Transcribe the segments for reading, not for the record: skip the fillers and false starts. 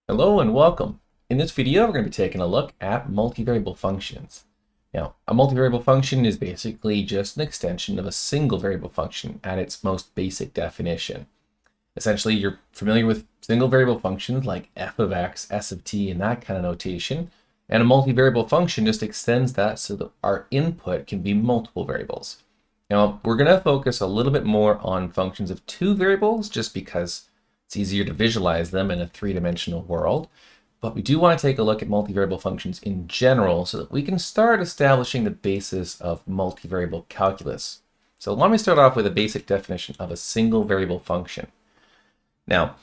Hello and welcome. In this video, we're going to be taking a look at multivariable functions. Now, a multivariable function is basically just an extension of a single variable function at its most basic definition. Essentially, you're familiar with single variable functions like f of x, s of t, and that kind of notation. And a multivariable function just extends that so that our input can be multiple variables. Now, we're going to focus a little bit more on functions of two variables just because it's easier to visualize them in a three-dimensional world, but we do want to take a look at multivariable functions in general so that we can start establishing the basis of multivariable calculus. So let me start off with a basic definition of a single variable function. Now,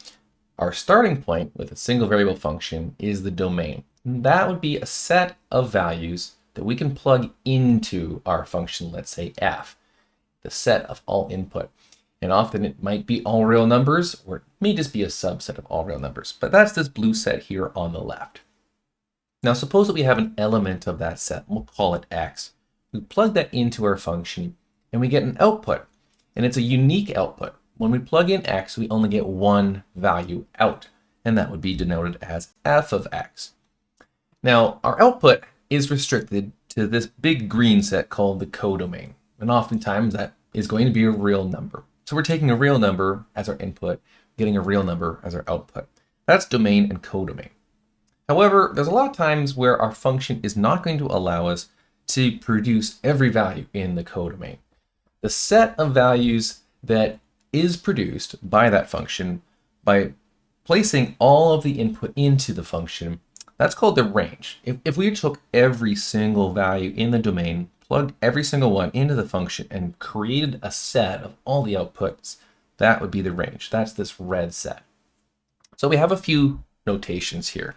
our starting point with a single variable function is the domain. That would be a set of values that we can plug into our function, let's say f, the set of all input. And often it might be all real numbers, or it may just be a subset of all real numbers. But that's this blue set here on the left. Now suppose that we have an element of that set. We'll call it x. We plug that into our function, and we get an output. And it's a unique output. When we plug in x, we only get one value out. And that would be denoted as f of x. Now, our output is restricted to this big green set called the codomain. And oftentimes that is going to be a real number. So we're taking a real number as our input, getting a real number as our output. That's domain and codomain. However, there's a lot of times where our function is not going to allow us to produce every value in the codomain. The set of values that is produced by that function by placing all of the input into the function, that's called the range. If we took every single value in the domain, plugged every single one into the function and created a set of all the outputs, that would be the range. That's this red set. So we have a few notations here.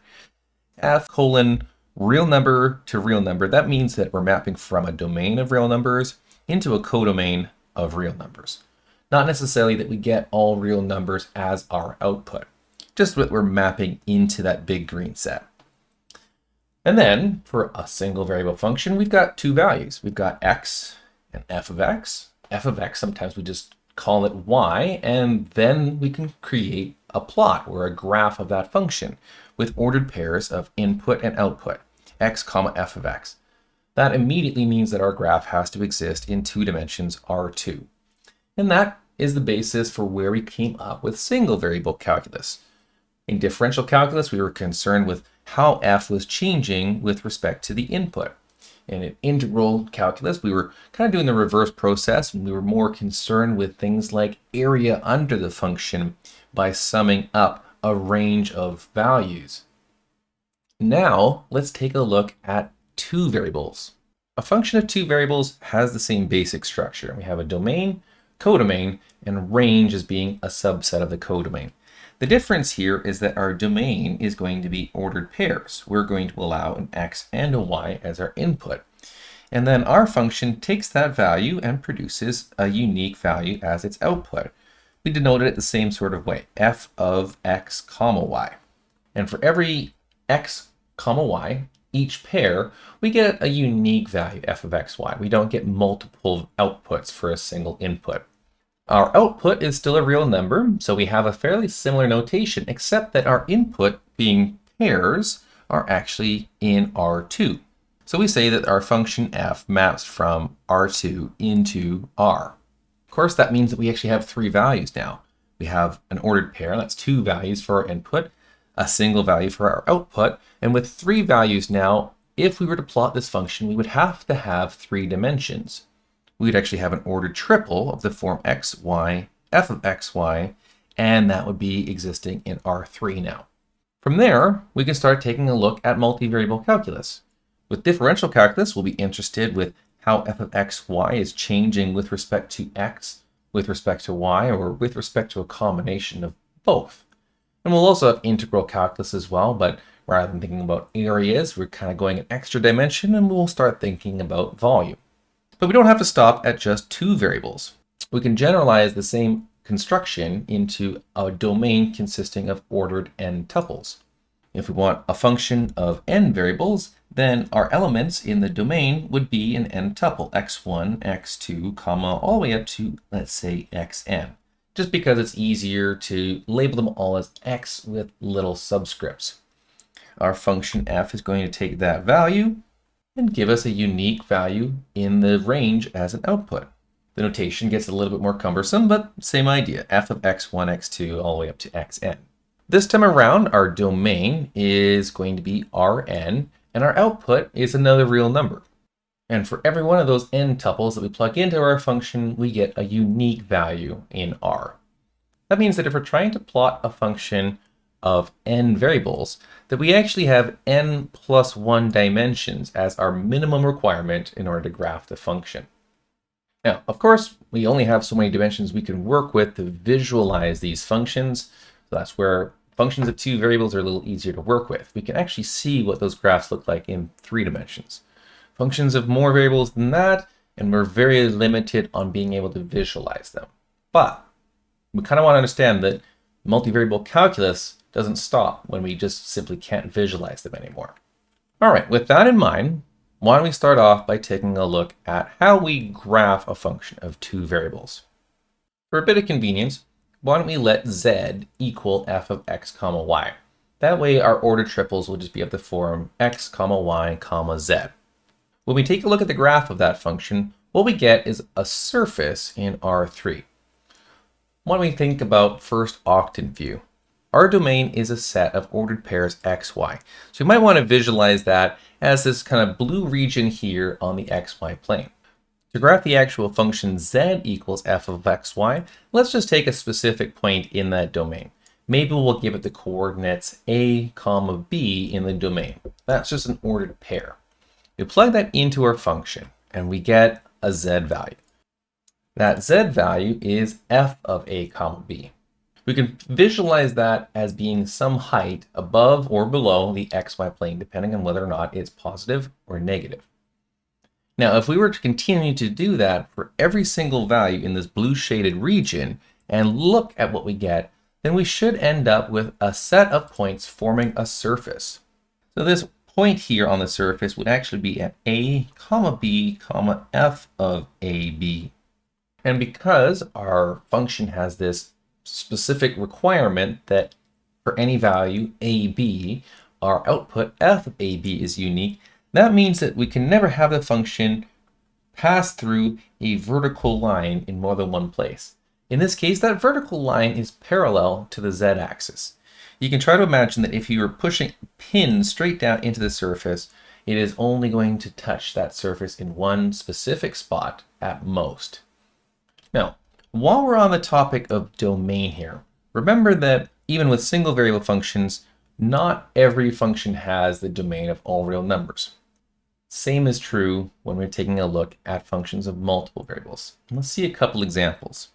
F colon real number to real number. That means that we're mapping from a domain of real numbers into a codomain of real numbers. Not necessarily that we get all real numbers as our output, just that we're mapping into that big green set. And then for a single variable function, we've got two values. We've got x and f of x. F of x, sometimes we just call it y, and then we can create a plot or a graph of that function with ordered pairs of input and output, x comma f of x. That immediately means that our graph has to exist in two dimensions, R2. And that is the basis for where we came up with single variable calculus. In differential calculus, we were concerned with how f was changing with respect to the input. And in integral calculus, we were kind of doing the reverse process, and we were more concerned with things like area under the function by summing up a range of values. Now, let's take a look at two variables. A function of two variables has the same basic structure. We have a domain, codomain, and range as being a subset of the codomain. The difference here is that our domain is going to be ordered pairs. We're going to allow an x and a y as our input. And then our function takes that value and produces a unique value as its output. We denote it the same sort of way, f of x comma y. And for every x comma y, each pair, we get a unique value, f of x, y. We don't get multiple outputs for a single input. Our output is still a real number, so we have a fairly similar notation, except that our input, being pairs, are actually in R2. So we say that our function f maps from R2 into R. Of course, that means that we actually have three values now. We have an ordered pair, that's two values for our input, a single value for our output, and with three values now, if we were to plot this function, we would have to have three dimensions. We'd actually have an ordered triple of the form x, y, f of x, y, and that would be existing in R3 now. From there, we can start taking a look at multivariable calculus. With differential calculus, we'll be interested with how f of x, y is changing with respect to x, with respect to y, or with respect to a combination of both. And we'll also have integral calculus as well, but rather than thinking about areas, we're kind of going an extra dimension, and we'll start thinking about volume. But we don't have to stop at just two variables. We can generalize the same construction into a domain consisting of ordered n tuples. If we want a function of n variables, then our elements in the domain would be an n tuple, x1, x2, comma, all the way up to, let's say, xn. just because it's easier to label them all as x with little subscripts. Our function f is going to take that value and give us a unique value in the range as an output. The notation gets a little bit more cumbersome, but same idea, f of x1, x2, all the way up to xn. This time around, our domain is going to be Rn, and our output is another real number. And for every one of those n tuples that we plug into our function, we get a unique value in R. That means that if we're trying to plot a function of n variables, that we actually have n plus 1 dimensions as our minimum requirement in order to graph the function. Now, of course, we only have so many dimensions we can work with to visualize these functions. So that's where functions of 2 variables are a little easier to work with. We can actually see what those graphs look like in 3 dimensions. Functions of more variables than that, and we're very limited on being able to visualize them. But we kind of want to understand that multivariable calculus doesn't stop when we just simply can't visualize them anymore. All right, with that in mind, why don't we start off by taking a look at how we graph a function of 2 variables. For a bit of convenience, why don't we let z equal f of x comma y. That way our ordered triples will just be of the form x comma y comma z. When we take a look at the graph of that function, what we get is a surface in R3. Why don't we think about first octant view? Our domain is a set of ordered pairs x, y. So we might want to visualize that as this kind of blue region here on the xy plane. To graph the actual function z equals f of x, y, let's just take a specific point in that domain. Maybe we'll give it the coordinates a comma b in the domain. That's just an ordered pair. We plug that into our function and we get a z value. That z value is f of a comma b. We can visualize that as being some height above or below the xy plane, depending on whether or not it's positive or negative. Now, if we were to continue to do that for every single value in this blue shaded region and look at what we get, then we should end up with a set of points forming a surface. So this point here on the surface would actually be at a comma b comma f of ab. And because our function has this specific requirement that for any value ab, our output f of ab is unique, that means that we can never have the function pass through a vertical line in more than one place. In this case, that vertical line is parallel to the z-axis. You can try to imagine that if you were pushing a pin straight down into the surface, it is only going to touch that surface in one specific spot at most. Now, while we're on the topic of domain here, remember that even with single variable functions, not every function has the domain of all real numbers. Same is true when we're taking a look at functions of multiple variables. Let's see a couple examples.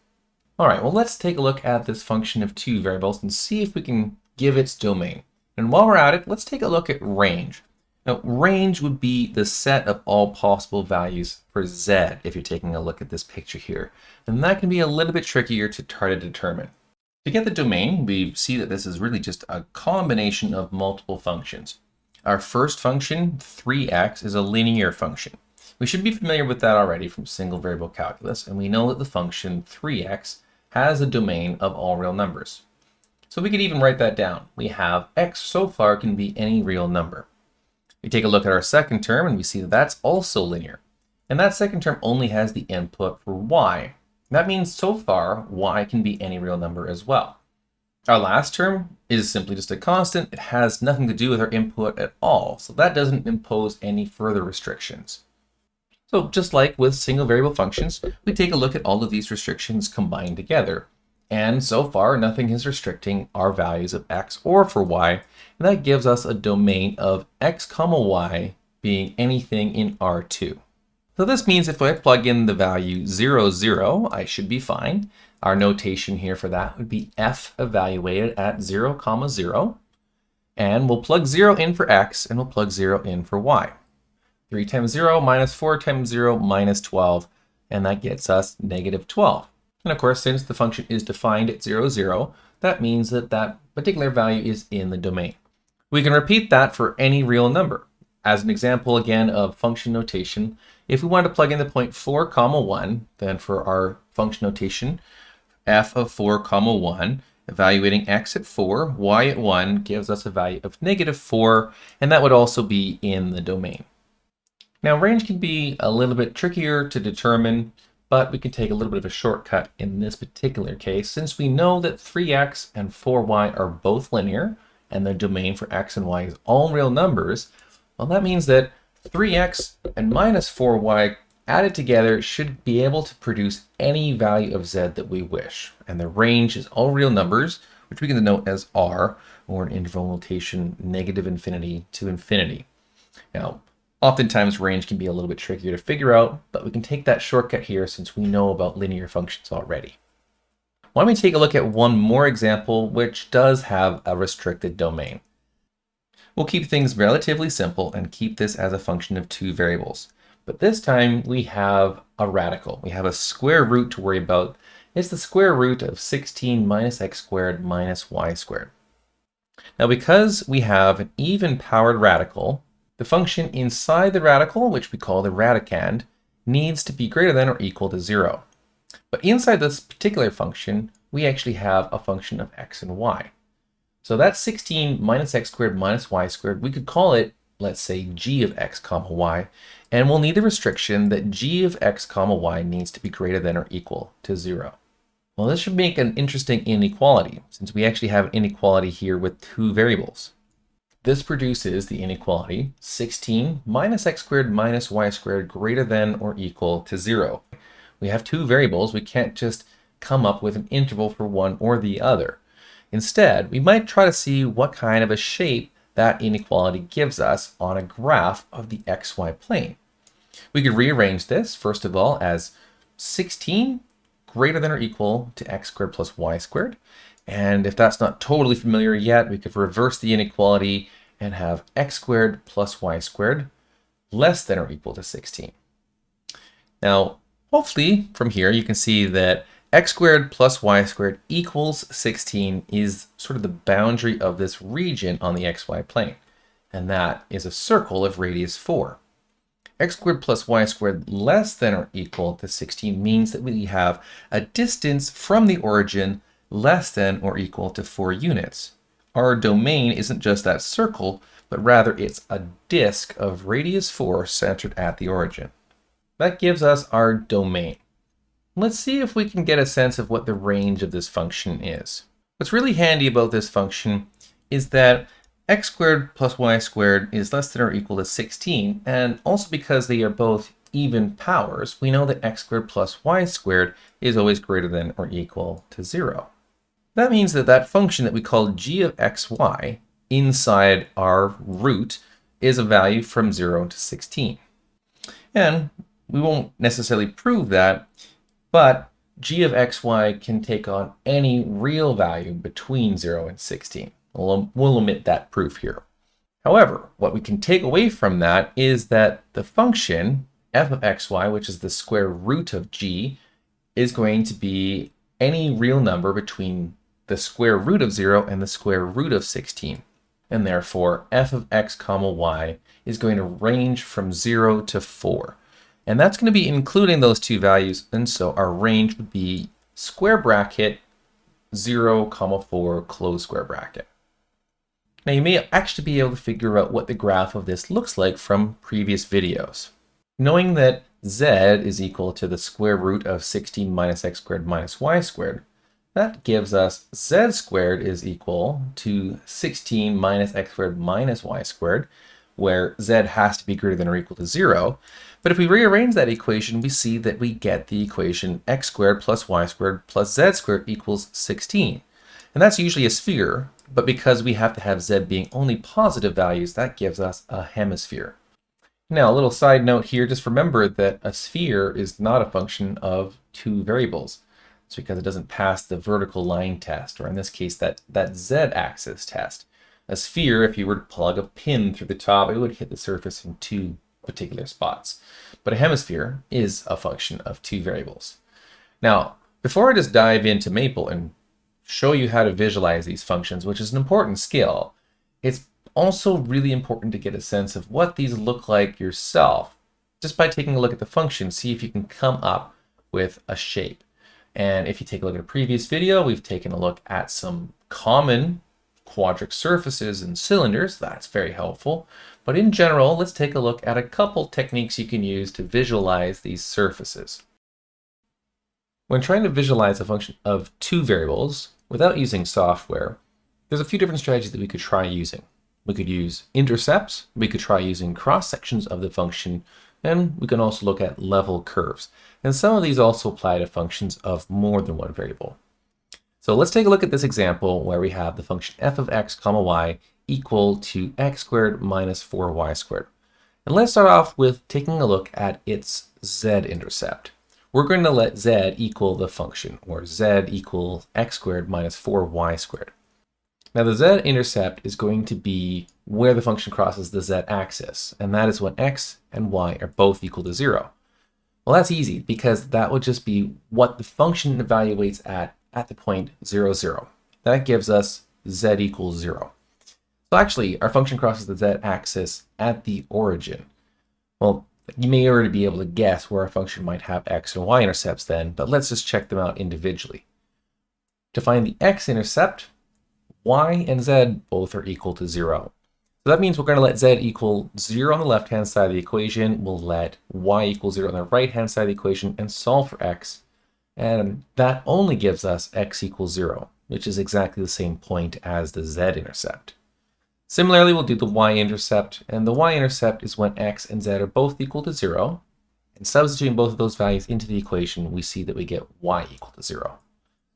All right, well, let's take a look at this function of 2 variables and see if we can give its domain. And while we're at it, let's take a look at range. Now, range would be the set of all possible values for z if you're taking a look at this picture here. And that can be a little bit trickier to try to determine. To get the domain, we see that this is really just a combination of multiple functions. Our first function, 3x, is a linear function. We should be familiar with that already from single variable calculus, and we know that the function 3x has a domain of all real numbers. So we could even write that down. We have x so far can be any real number. We take a look at our second term and we see that that's also linear. And that second term only has the input for y. That means so far y can be any real number as well. Our last term is simply just a constant. It has nothing to do with our input at all. So that doesn't impose any further restrictions. So just like with single variable functions, we take a look at all of these restrictions combined together. And so far, nothing is restricting our values of x or for y. And that gives us a domain of x comma y being anything in R2. So this means if I plug in the value 0, 0, I should be fine. Our notation here for that would be f evaluated at 0, 0. And we'll plug 0 in for x and we'll plug 0 in for y. 3 times 0 minus 4 times 0 minus 12. And that gets us negative 12. And of course, since the function is defined at 0, 0, that means that that particular value is in the domain. We can repeat that for any real number. As an example again of function notation, if we want to plug in the point 4, 1, then for our function notation, f of 4 comma 1, evaluating x at 4, y at 1 gives us a value of -4, and that would also be in the domain. Now, range can be a little bit trickier to determine, but we can take a little bit of a shortcut in this particular case, since we know that 3x and 4y are both linear, and the domain for x and y is all real numbers. Well, that means that 3x and minus 4y added together should be able to produce any value of z that we wish. And the range is all real numbers, which we can denote as r, or in interval notation, -infinity to infinity. Now, oftentimes range can be a little bit trickier to figure out, but we can take that shortcut here since we know about linear functions already. Why don't we take a look at one more example which does have a restricted domain. We'll keep things relatively simple and keep this as a function of two variables. But this time we have a radical. We have a square root to worry about. It's the square root of 16 minus x squared minus y squared. Now, because we have an even-powered radical, the function inside the radical, which we call the radicand, needs to be greater than or equal to 0. But inside this particular function, we actually have a function of x and y. So that's 16 minus x squared minus y squared. We could call it, let's say, g of x comma y, and we'll need the restriction that g of x comma y needs to be greater than or equal to 0. Well, this should make an interesting inequality, since we actually have an inequality here with two variables. This produces the inequality 16 minus x squared minus y squared greater than or equal to 0. We have two variables. We can't just come up with an interval for one or the other. Instead, we might try to see what kind of a shape that inequality gives us on a graph of the xy plane. We could rearrange this, first of all, as 16 greater than or equal to x squared plus y squared. And if that's not totally familiar yet, we could reverse the inequality and have x squared plus y squared less than or equal to 16. Now, hopefully from here you can see that x squared plus y squared equals 16 is sort of the boundary of this region on the xy plane. And that is a circle of radius 4. X squared plus y squared less than or equal to 16 means that we have a distance from the origin less than or equal to 4 units. Our domain isn't just that circle, but rather it's a disk of radius 4 centered at the origin. That gives us our domain. Let's see if we can get a sense of what the range of this function is. What's really handy about this function is that x squared plus y squared is less than or equal to 16, and also because they are both even powers, we know that x squared plus y squared is always greater than or equal to 0. That means that that function that we call g of xy inside our root is a value from 0 to 16. And we won't necessarily prove that, but g of xy can take on any real value between 0 and 16. We'll omit that proof here. However, what we can take away from that is that the function f of xy, which is the square root of g, is going to be any real number between the square root of 0 and the square root of 16. And therefore, f of x comma y is going to range from 0 to 4. And that's going to be including those two values, and so our range would be square bracket 0, 4, close square bracket. Now you may actually be able to figure out what the graph of this looks like from previous videos. Knowing that z is equal to the square root of 16 minus x squared minus y squared, that gives us z squared is equal to 16 minus x squared minus y squared, where z has to be greater than or equal to 0. But if we rearrange that equation, we see that we get the equation x squared plus y squared plus z squared equals 16. And that's usually a sphere, but because we have to have z being only positive values, that gives us a hemisphere. Now, a little side note here, just remember that a sphere is not a function of two variables. It's because it doesn't pass the vertical line test, or in this case, that z-axis test. A sphere, if you were to plug a pin through the top, it would hit the surface in two particular spots. But a hemisphere is a function of two variables. Now, before I just dive into Maple and show you how to visualize these functions, which is an important skill, it's also really important to get a sense of what these look like yourself. Just by taking a look at the function, see if you can come up with a shape. And if you take a look at a previous video, we've taken a look at some common quadric surfaces and cylinders. That's very helpful. But in general, let's take a look at a couple techniques you can use to visualize these surfaces. When trying to visualize a function of two variables without using software, there's a few different strategies that we could try using. We could use intercepts, we could try using cross sections of the function, and we can also look at level curves. And some of these also apply to functions of more than one variable. So let's take a look at this example where we have the function f of x comma y equal to x squared minus 4y squared. And let's start off with taking a look at its z-intercept. We're going to let z equal the function, or z equals x squared minus 4y squared. Now the z-intercept is going to be where the function crosses the z-axis, and that is when x and y are both equal to 0. Well, that's easy because that would just be what the function evaluates at the point 0, 0. That gives us z equals 0. So actually, our function crosses the z-axis at the origin. Well, you may already be able to guess where our function might have x and y intercepts then, but let's just check them out individually. To find the x-intercept, y and z both are equal to 0. So that means we're going to let z equal 0 on the left-hand side of the equation. We'll let y equal 0 on the right-hand side of the equation and solve for x. And that only gives us x equals 0, which is exactly the same point as the z-intercept. Similarly, we'll do the y-intercept, and the y-intercept is when x and z are both equal to 0. And substituting both of those values into the equation, we see that we get y equal to 0.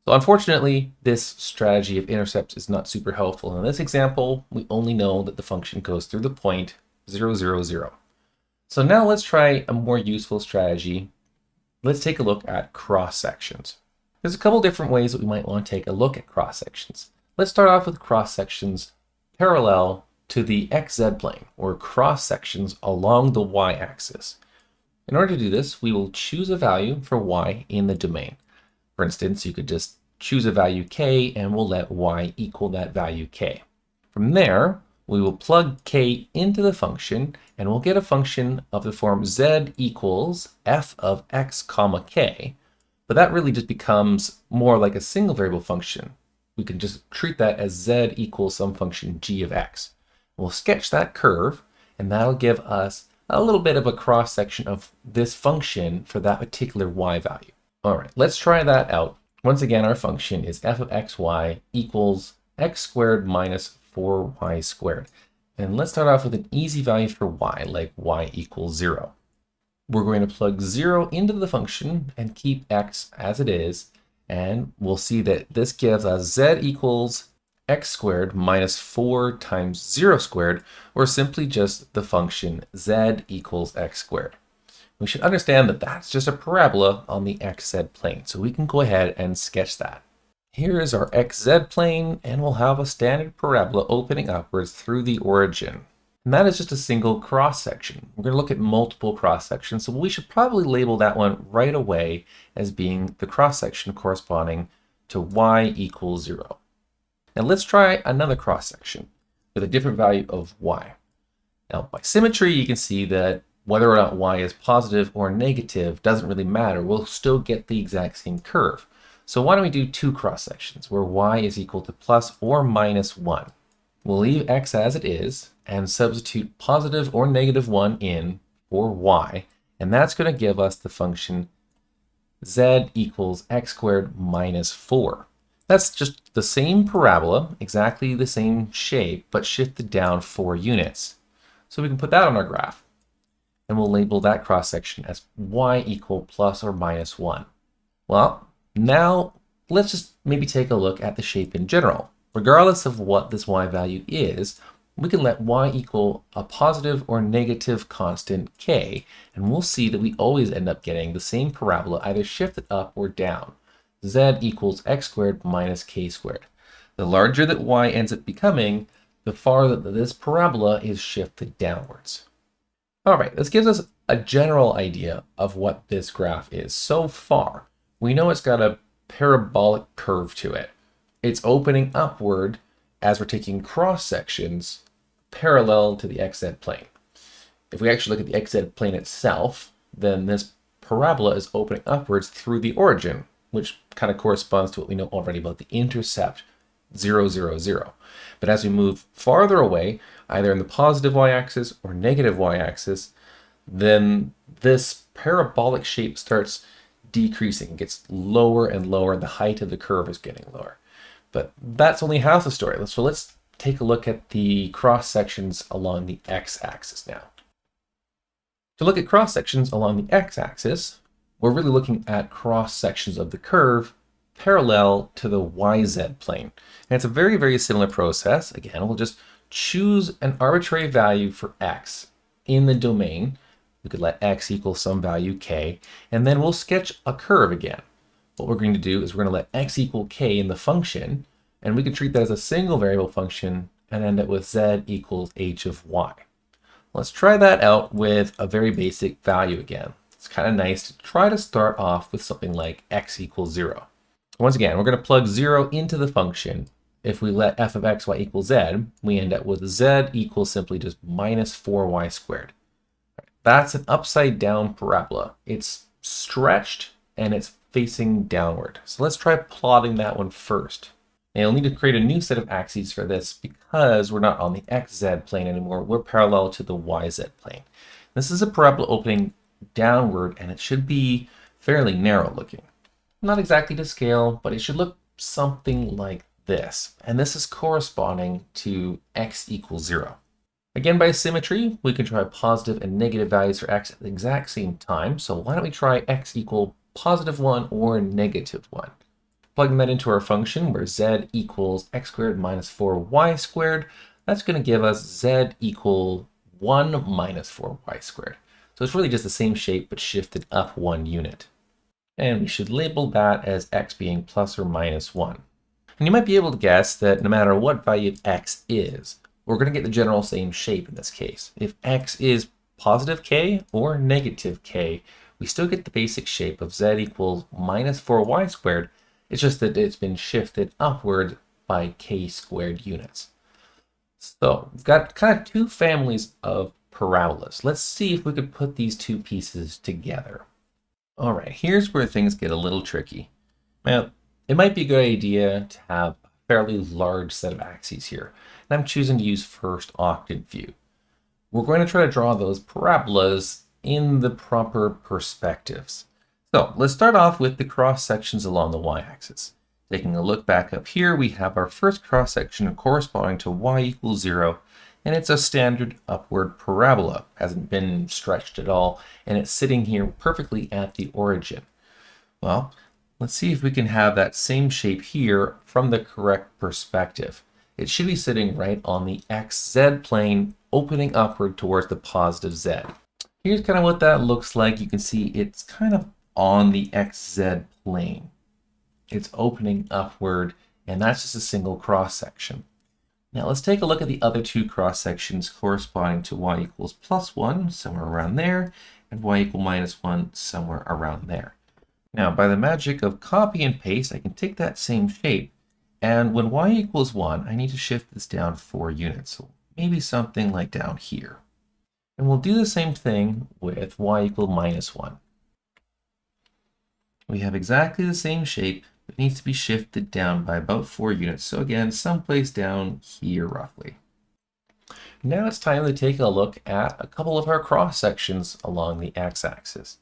So unfortunately, this strategy of intercepts is not super helpful. In this example, we only know that the function goes through the point 0, 0, 0. So now let's try a more useful strategy. Let's take a look at cross-sections. There's a couple different ways that we might want to take a look at cross-sections. Let's start off with cross-sections parallel to the xz plane, or cross-sections along the y-axis. In order to do this, we will choose a value for y in the domain. For instance, you could just choose a value k and we'll let y equal that value k. From there, we will plug k into the function and we'll get a function of the form z equals f of x comma k, but that really just becomes more like a single variable function. We can just treat that as z equals some function g of x. We'll sketch that curve and that'll give us a little bit of a cross section of this function for that particular y value. All right, let's try that out. Once again, our function is f of xy equals x squared minus 4y squared. And let's start off with an easy value for y, like y equals 0. We're going to plug 0 into the function and keep x as it is. And we'll see that this gives us z equals x squared minus 4 times 0 squared, or simply just the function z equals x squared. We should understand that that's just a parabola on the xz plane, so we can go ahead and sketch that. Here is our xz plane, and we'll have a standard parabola opening upwards through the origin. And that is just a single cross-section. We're going to look at multiple cross-sections, so we should probably label that one right away as being the cross-section corresponding to y equals 0. Now let's try another cross-section with a different value of y. Now by symmetry, you can see that whether or not y is positive or negative doesn't really matter. We'll still get the exact same curve. So why don't we do two cross-sections where y is equal to plus or minus 1. We'll leave x as it is and substitute positive or negative 1 in for y. And that's going to give us the function z equals x squared minus 4. That's just the same parabola, exactly the same shape, but shifted down 4 units. So we can put that on our graph. And we'll label that cross-section as y equal plus or minus 1. Well, now let's just maybe take a look at the shape in general. Regardless of what this y value is, we can let y equal a positive or negative constant k, and we'll see that we always end up getting the same parabola either shifted up or down. Z equals x squared minus k squared. The larger that y ends up becoming, the farther that this parabola is shifted downwards. All right, this gives us a general idea of what this graph is. So far, we know it's got a parabolic curve to it. It's opening upward as we're taking cross sections parallel to the xz plane. If we actually look at the xz plane itself, then this parabola is opening upwards through the origin. which kind of corresponds to what we know already about the intercept 0, 0, 0. But as we move farther away, either in the positive y-axis or negative y-axis, then this parabolic shape starts decreasing. It gets lower and lower. The height of the curve is getting lower. But that's only half the story. So let's take a look at the cross sections along the x-axis now. To look at cross sections along the x-axis, we're really looking at cross sections of the curve parallel to the YZ plane. And it's a very, very similar process. Again, we'll just choose an arbitrary value for x in the domain. We could let x equal some value k, and then we'll sketch a curve again. What we're going to do is we're going to let x equal k in the function, and we can treat that as a single variable function and end up with z equals h of y. Let's try that out with a very basic value again. It's kind of nice to try to start off with something like x equals 0. Once again, we're going to plug 0 into the function. If we let f of x, y equals z, we end up with z equals simply just minus 4y squared. That's an upside down parabola. It's stretched and it's facing downward. So let's try plotting that one first. Now you'll need to create a new set of axes for this because we're not on the xz plane anymore. We're parallel to the yz plane. This is a parabola opening downward, and it should be fairly narrow looking. Not exactly to scale, but it should look something like this. And this is corresponding to x equals 0. Again, by symmetry, we can try positive and negative values for x at the exact same time. So why don't we try x equal positive 1 or negative 1? Plugging that into our function where z equals x squared minus 4y squared, that's going to give us z equal 1 minus 4y squared. So it's really just the same shape, but shifted up 1 unit. And we should label that as x being plus or minus 1. And you might be able to guess that no matter what value x is, we're going to get the general same shape in this case. If x is positive k or negative k, we still get the basic shape of z equals minus 4y squared. It's just that it's been shifted upward by k squared units. So we've got kind of two families of parabolas. Let's see if we could put these two pieces together. All right, here's where things get a little tricky. Now, it might be a good idea to have a fairly large set of axes here. And I'm choosing to use first octave view. We're going to try to draw those parabolas in the proper perspectives. So let's start off with the cross sections along the y-axis. Taking a look back up here, we have our first cross section corresponding to y equals 0, and it's a standard upward parabola. Hasn't been stretched at all, and it's sitting here perfectly at the origin. Well, let's see if we can have that same shape here from the correct perspective. It should be sitting right on the xz plane, opening upward towards the positive z. Here's kind of what that looks like. You can see it's kind of on the xz plane. It's opening upward, and that's just a single cross section. Now let's take a look at the other two cross sections corresponding to y equals plus 1, somewhere around there, and y equal minus 1, somewhere around there. Now, by the magic of copy and paste, I can take that same shape, and when y equals 1, I need to shift this down 4 units, so maybe something like down here. And we'll do the same thing with y equal minus 1. We have exactly the same shape, but it needs to be shifted down by about 4 units, so again, someplace down here roughly. Now it's time to take a look at a couple of our cross sections along the x-axis.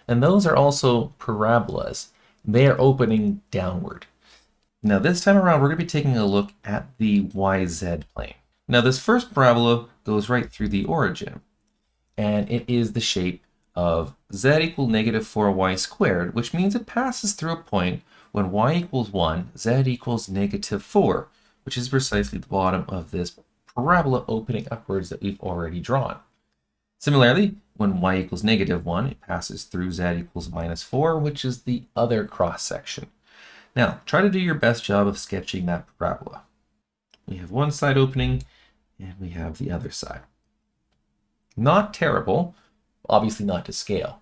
And those are also parabolas. They are opening downward. Now this time around, we're going to be taking a look at the YZ plane. Now this first parabola goes right through the origin, and it is the shape of z equal negative 4y squared, which means it passes through a point when y equals 1, z equals negative 4, which is precisely the bottom of this parabola opening upwards that we've already drawn. Similarly, when y equals negative 1, it passes through z equals minus 4, which is the other cross section. Now, try to do your best job of sketching that parabola. We have one side opening, and we have the other side. Not terrible, obviously not to scale.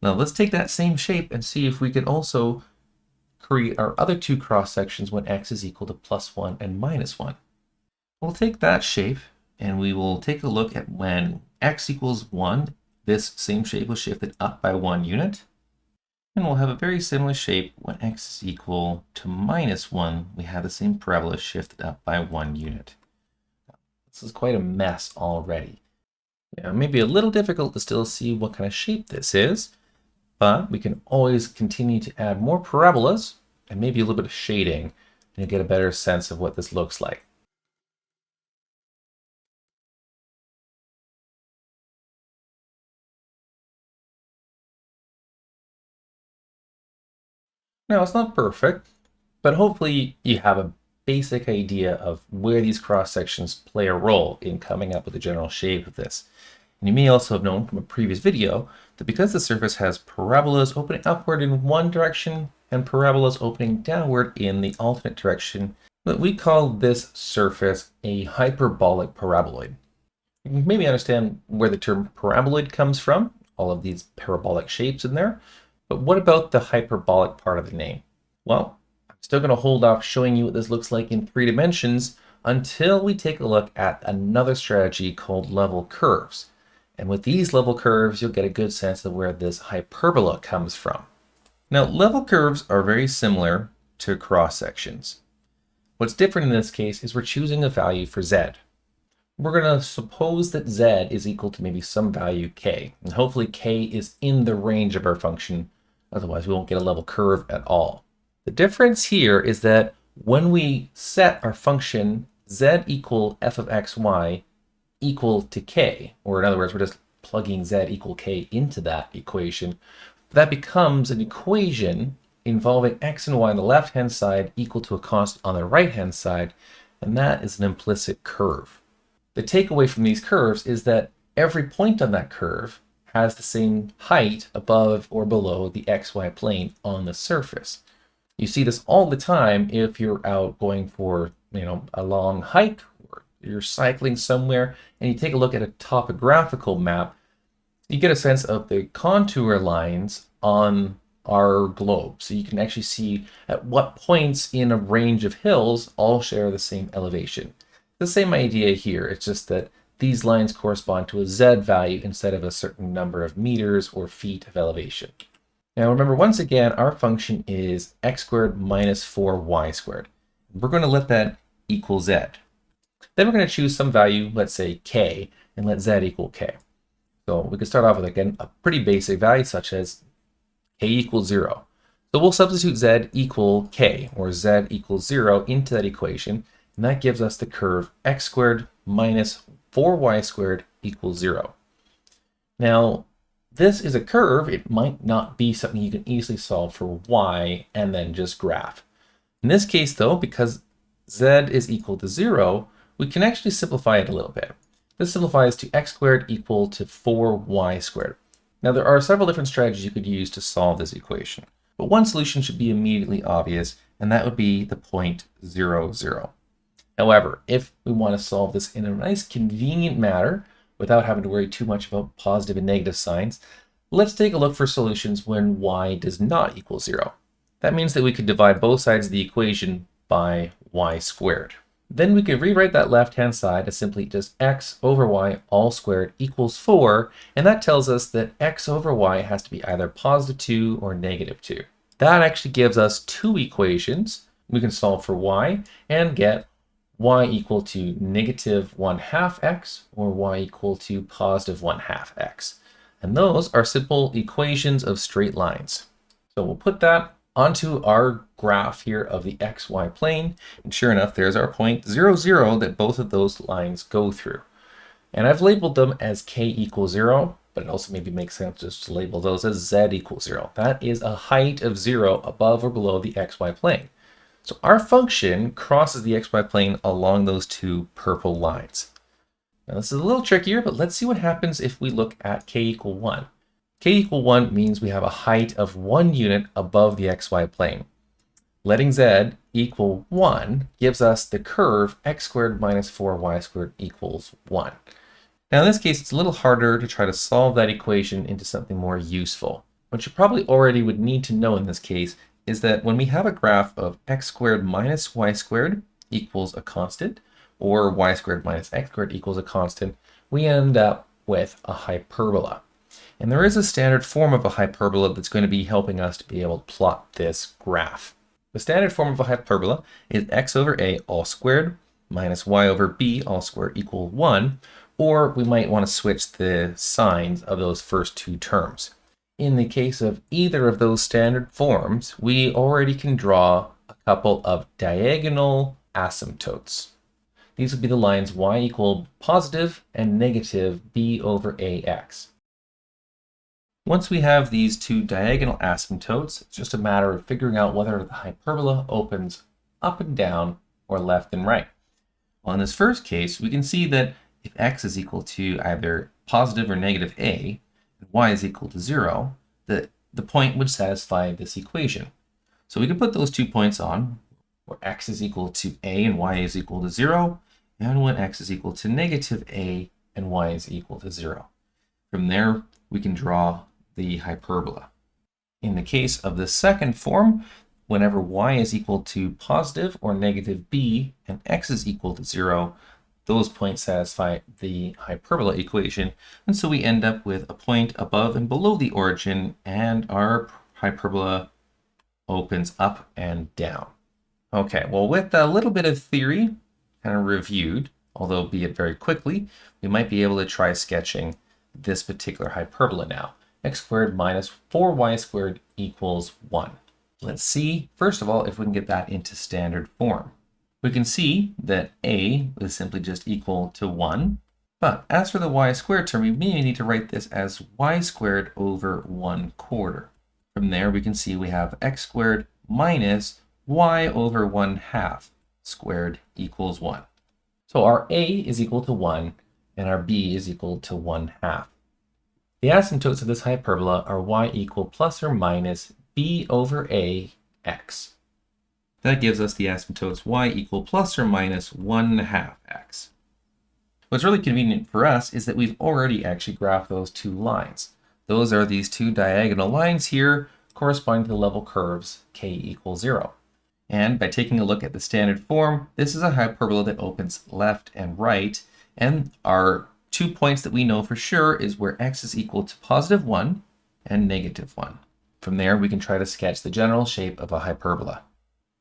Now let's take that same shape and see if we can also create our other two cross sections when x is equal to plus 1 and minus 1. We'll take that shape and we will take a look at when x equals 1, this same shape was shifted up by 1 unit. And we'll have a very similar shape when x is equal to -1. We have the same parabola shifted up by 1 unit. This is quite a mess already. Now, it may be a little difficult to still see what kind of shape this is, but we can always continue to add more parabolas and maybe a little bit of shading, and you'll get a better sense of what this looks like. Now, it's not perfect, but hopefully you have a basic idea of where these cross sections play a role in coming up with the general shape of this. And you may also have known from a previous video that because the surface has parabolas opening upward in one direction and parabolas opening downward in the alternate direction, that we call this surface a hyperbolic paraboloid. You can maybe understand where the term paraboloid comes from, all of these parabolic shapes in there, but what about the hyperbolic part of the name? Well, I'm still going to hold off showing you what this looks like in 3 dimensions until we take a look at another strategy called level curves. And with these level curves, you'll get a good sense of where this hyperbola comes from. Now, level curves are very similar to cross sections. What's different in this case is we're choosing a value for z. We're going to suppose that z is equal to maybe some value k, and hopefully k is in the range of our function, otherwise we won't get a level curve at all. The difference here is that when we set our function z equal f of xy equal to k, or in other words, we're just plugging z equal k into that equation, that becomes an equation involving x and y on the left-hand side equal to a constant on the right-hand side, and that is an implicit curve. The takeaway from these curves is that every point on that curve has the same height above or below the xy plane on the surface. You see this all the time if you're out going for, a long hike, or you're cycling somewhere and you take a look at a topographical map, you get a sense of the contour lines on our globe. So you can actually see at what points in a range of hills all share the same elevation. The same idea here, it's just that these lines correspond to a z value instead of a certain number of meters or feet of elevation. Now remember, once again, our function is x squared minus 4y squared. We're going to let that equal z. Then we're going to choose some value, let's say k, and let z equal k. So we can start off with, again, a pretty basic value such as k equals 0. So we'll substitute z equal k, or z equals 0, into that equation, and that gives us the curve x squared minus 4y squared equals 0. Now, this is a curve. It might not be something you can easily solve for y and then just graph. In this case, though, because z is equal to 0, we can actually simplify it a little bit. This simplifies to x squared equal to 4y squared. Now, there are several different strategies you could use to solve this equation, but one solution should be immediately obvious, and that would be the point 0, 0. However, if we want to solve this in a nice convenient manner without having to worry too much about positive and negative signs, let's take a look for solutions when y does not equal 0. That means that we could divide both sides of the equation by y squared. Then we could rewrite that left-hand side as simply just x over y all squared equals 4, and that tells us that x over y has to be either positive 2 or negative 2. That actually gives us 2 equations. We can solve for y and get y equal to negative 1/2 x or y equal to positive 1/2 x. And those are simple equations of straight lines. So we'll put that onto our graph here of the xy plane. And sure enough, there's our point 0, 0 that both of those lines go through. And I've labeled them as k equals 0, but it also maybe makes sense just to label those as z equals 0. That is a height of 0 above or below the xy plane. So our function crosses the xy plane along those 2 purple lines. Now this is a little trickier, but let's see what happens if we look at k equal 1. K equal 1 means we have a height of 1 unit above the xy plane. Letting z equal 1 gives us the curve x squared minus 4y squared equals 1. Now in this case, it's a little harder to try to solve that equation into something more useful. What you probably already would need to know in this case is that when we have a graph of x squared minus y squared equals a constant, or y squared minus x squared equals a constant, we end up with a hyperbola. And there is a standard form of a hyperbola that's going to be helping us to be able to plot this graph. The standard form of a hyperbola is x over a all squared minus y over b all squared equal 1, or we might want to switch the signs of those first two terms. In the case of either of those standard forms, we already can draw a couple of diagonal asymptotes. These would be the lines y equal positive and negative b over ax. Once we have these two diagonal asymptotes, it's just a matter of figuring out whether the hyperbola opens up and down or left and right. Well, in this first case, we can see that if x is equal to either positive or negative a, and y is equal to 0, the point would satisfy this equation. So we can put those 2 points on, where x is equal to a and y is equal to 0, and when x is equal to negative a and y is equal to 0. From there, we can draw the hyperbola. In the case of the second form, whenever y is equal to positive or negative b and x is equal to 0, those points satisfy the hyperbola equation, and so we end up with a point above and below the origin, and our hyperbola opens up and down. Okay, well, with a little bit of theory kind of reviewed, although be it very quickly, we might be able to try sketching this particular hyperbola now. X squared minus 4y squared equals 1. Let's see, first of all, if we can get that into standard form. We can see that a is simply just equal to 1. But as for the y squared term, we may need to write this as y squared over 1/4. From there, we can see we have x squared minus y over 1/2 squared equals 1. So our a is equal to 1, and our b is equal to 1/2. The asymptotes of this hyperbola are y equal plus or minus b over ax. That gives us the asymptotes y equal plus or minus 1/2 x. What's really convenient for us is that we've already actually graphed those two lines. Those are these two diagonal lines here corresponding to the level curves k equals 0. And by taking a look at the standard form, this is a hyperbola that opens left and right, and our 2 points that we know for sure is where x is equal to positive 1 and negative 1. From there, we can try to sketch the general shape of a hyperbola.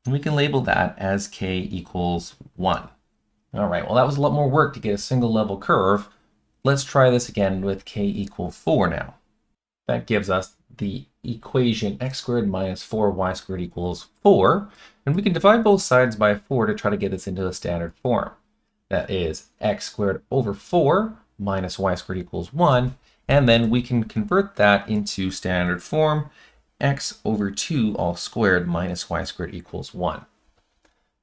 And we can label that as k equals 1. All right, well, that was a lot more work to get a single level curve. Let's try this again with k equal 4 now. That gives us the equation x squared minus 4y squared equals 4. And we can divide both sides by 4 to try to get this into a standard form. That is x squared over 4 minus y squared equals 1. And then we can convert that into standard form, x over 2 all squared minus y squared equals 1.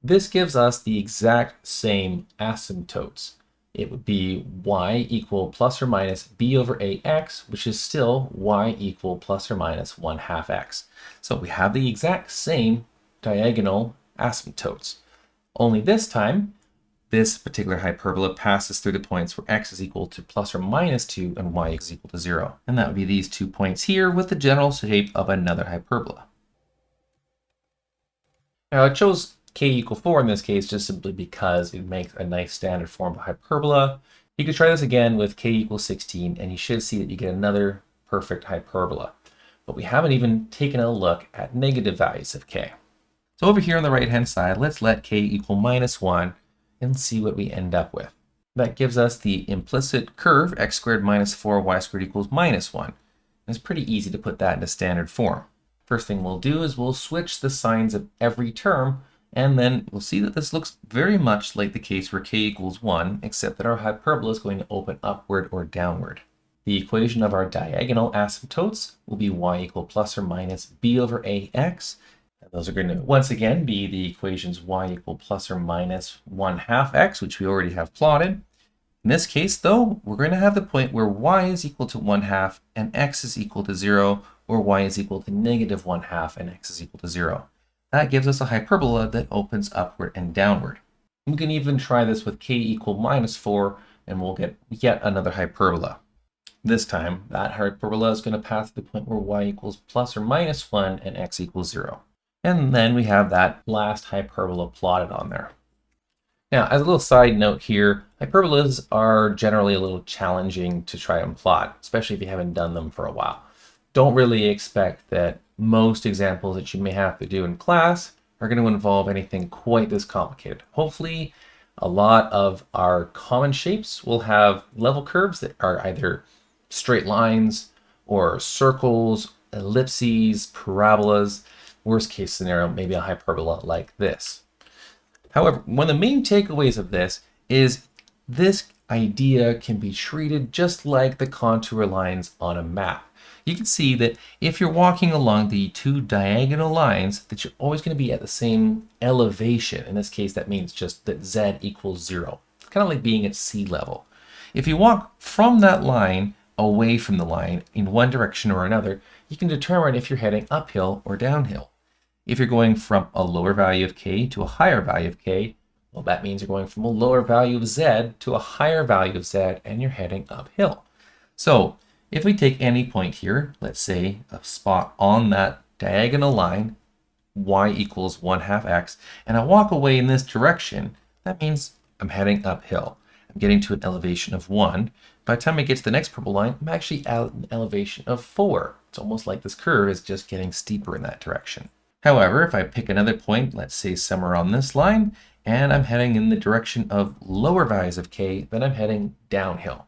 This gives us the exact same asymptotes. It would be y equal plus or minus b over ax, which is still y equal plus or minus 1/2 x. So we have the exact same diagonal asymptotes. Only this time, this particular hyperbola passes through the points where x is equal to plus or minus 2 and y is equal to 0. And that would be these 2 points here with the general shape of another hyperbola. Now I chose k equal 4 in this case just simply because it makes a nice standard form of hyperbola. You could try this again with k equals 16 and you should see that you get another perfect hyperbola. But we haven't even taken a look at negative values of k. So over here on the right hand side, let's let k equal minus 1 and see what we end up with. That gives us the implicit curve x squared minus 4y squared equals minus 1. It's pretty easy to put that into standard form. First thing we'll do is we'll switch the signs of every term, and then we'll see that this looks very much like the case where k equals 1, except that our hyperbola is going to open upward or downward. The equation of our diagonal asymptotes will be y equal plus or minus b over ax. Those are going to once again be the equations y equal plus or minus 1/2 x, which we already have plotted. In this case, though, we're going to have the point where y is equal to 1/2 and x is equal to 0, or y is equal to negative 1/2 and x is equal to 0. That gives us a hyperbola that opens upward and downward. We can even try this with k equal minus 4, and we'll get yet another hyperbola. This time, that hyperbola is going to pass to the point where y equals plus or minus 1 and x equals 0. And then we have that last hyperbola plotted on there. Now, as a little side note here, hyperbolas are generally a little challenging to try and plot, especially if you haven't done them for a while. Don't really expect that most examples that you may have to do in class are going to involve anything quite this complicated. Hopefully, a lot of our common shapes will have level curves that are either straight lines or circles, ellipses, parabolas. Worst case scenario, maybe a hyperbola like this. However, one of the main takeaways of this is this idea can be treated just like the contour lines on a map. You can see that if you're walking along the two diagonal lines, that you're always going to be at the same elevation. In this case, that means just that z equals 0. It's kind of like being at sea level. If you walk from that line away from the line in one direction or another, you can determine if you're heading uphill or downhill. If you're going from a lower value of k to a higher value of k, well, that means you're going from a lower value of z to a higher value of z, and you're heading uphill. So if we take any point here, let's say a spot on that diagonal line, y equals 1/2 x, and I walk away in this direction, that means I'm heading uphill. I'm getting to an elevation of 1. By the time I get to the next purple line, I'm actually at an elevation of 4. It's almost like this curve is just getting steeper in that direction. However, if I pick another point, let's say somewhere on this line, and I'm heading in the direction of lower values of k, then I'm heading downhill.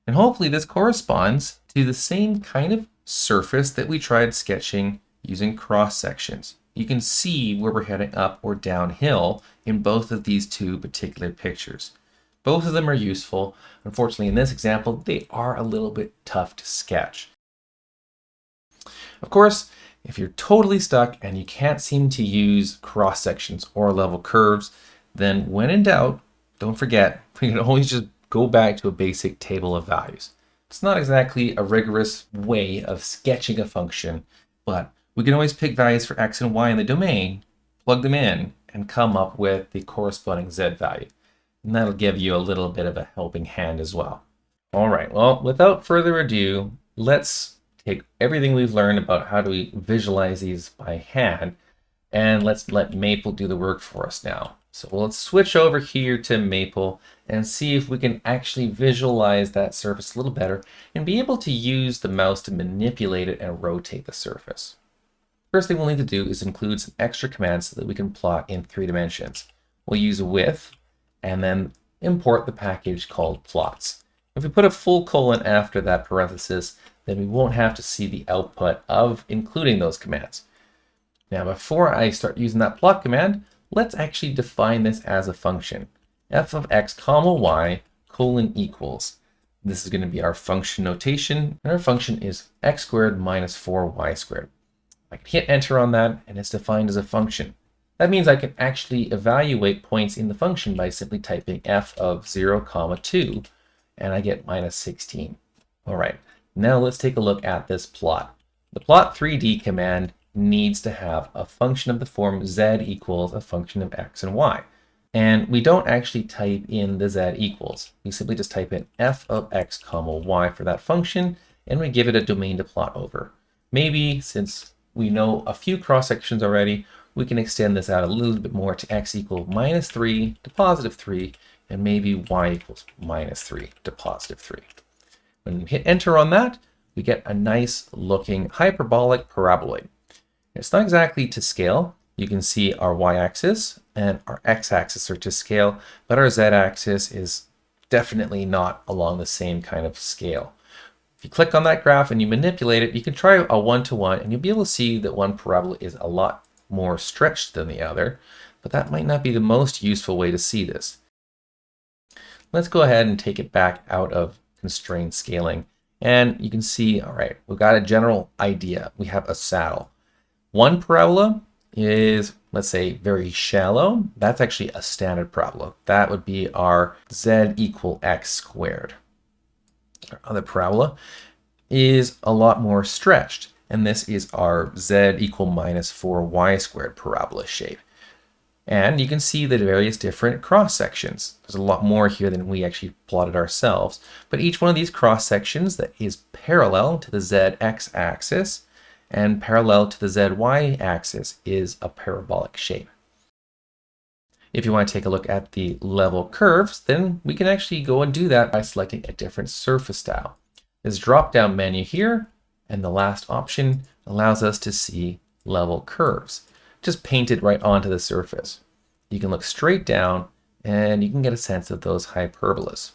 And hopefully this corresponds to the same kind of surface that we tried sketching using cross sections. You can see where we're heading up or downhill in both of these two particular pictures. Both of them are useful. Unfortunately, in this example, they are a little bit tough to sketch. Of course, if you're totally stuck and you can't seem to use cross sections or level curves, then when in doubt, don't forget, we can always just go back to a basic table of values. It's not exactly a rigorous way of sketching a function, but we can always pick values for x and y in the domain, plug them in, and come up with the corresponding z value. And that'll give you a little bit of a helping hand as well. All right, well, without further ado, let's take everything we've learned about how do we visualize these by hand, and let's let Maple do the work for us now. So let's switch over here to Maple and see if we can actually visualize that surface a little better and be able to use the mouse to manipulate it and rotate the surface. First thing we'll need to do is include some extra commands so that we can plot in 3 dimensions. We'll use with and then import the package called plots. If we put a full colon after that parenthesis, then we won't have to see the output of including those commands. Now, before I start using that plot command, let's actually define this as a function. F of x comma y colon equals. This is going to be our function notation, and our function is x squared minus 4y squared. I can hit enter on that, and it's defined as a function. That means I can actually evaluate points in the function by simply typing f of 0, 2, and I get minus 16. All right, now let's take a look at this plot. The plot 3D command needs to have a function of the form z equals a function of x and y. And we don't actually type in the z equals. We simply just type in f of x comma y for that function, and we give it a domain to plot over. Maybe, since we know a few cross sections already, we can extend this out a little bit more to x equals minus 3 to positive 3, and maybe y equals minus 3 to positive 3. When we hit enter on that, we get a nice looking hyperbolic paraboloid. It's not exactly to scale. You can see our y-axis and our x-axis are to scale, but our z-axis is definitely not along the same kind of scale. If you click on that graph and you manipulate it, you can try a one-to-one, and you'll be able to see that one parabola is a lot more stretched than the other, but that might not be the most useful way to see this. Let's go ahead and take it back out of constrained scaling, and you can see, all right, we've got a general idea. We have a saddle. One parabola is, let's say, very shallow. That's actually a standard parabola. That would be our z equal x squared. Our other parabola is a lot more stretched, and this is our z equal minus 4y squared parabola shape. And you can see the various different cross sections. There's a lot more here than we actually plotted ourselves, but each one of these cross sections that is parallel to the zx axis and parallel to the zy axis is a parabolic shape. If you want to take a look at the level curves, then we can actually go and do that by selecting a different surface style. This drop-down menu here, and the last option allows us to see level curves, just painted right onto the surface. You can look straight down and you can get a sense of those hyperbolas.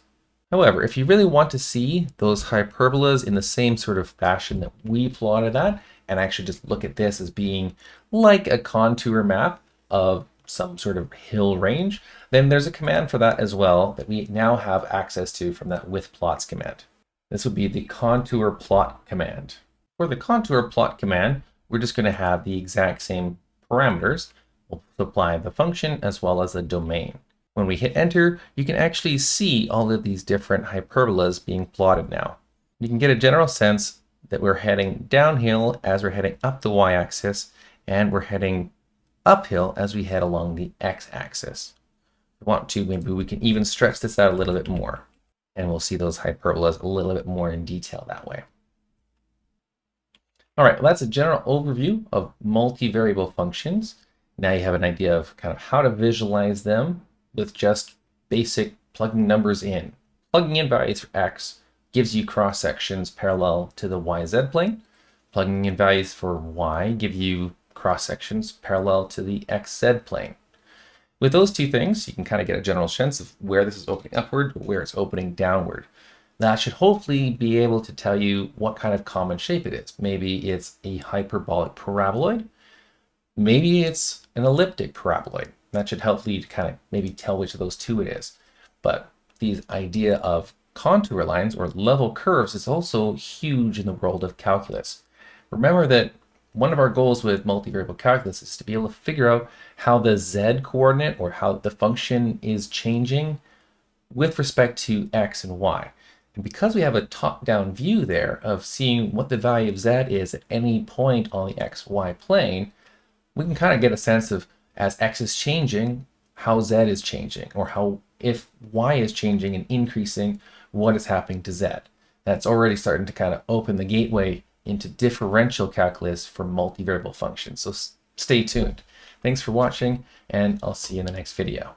However, if you really want to see those hyperbolas in the same sort of fashion that we plotted that, and actually just look at this as being like a contour map of some sort of hill range, then there's a command for that as well that we now have access to from that with plots command. This would be the contour plot command. For the contour plot command, we're just going to have the exact same parameters. We'll apply the function as well as the domain. When we hit enter, you can actually see all of these different hyperbolas being plotted now. You can get a general sense that we're heading downhill as we're heading up the y-axis, and we're heading uphill as we head along the x-axis. If we want to, maybe we can even stretch this out a little bit more, and we'll see those hyperbolas a little bit more in detail that way. All right, well, that's a general overview of multivariable functions. Now you have an idea of kind of how to visualize them with just basic plugging numbers in. Plugging in values for x gives you cross sections parallel to the YZ plane. Plugging in values for y give you cross sections parallel to the XZ plane. With those two things, you can kind of get a general sense of where this is opening upward, where it's opening downward. That should hopefully be able to tell you what kind of common shape it is. Maybe it's a hyperbolic paraboloid. Maybe it's an elliptic paraboloid. That should help you to kind of maybe tell which of those two it is. But the idea of contour lines or level curves is also huge in the world of calculus. Remember that one of our goals with multivariable calculus is to be able to figure out how the z coordinate or how the function is changing with respect to x and y. And because we have a top-down view there of seeing what the value of z is at any point on the xy plane, we can kind of get a sense of, as x is changing, how z is changing, or how, if y is changing and increasing, what is happening to z. That's already starting to kind of open the gateway into differential calculus for multivariable functions. So stay tuned. Thanks for watching, and I'll see you in the next video.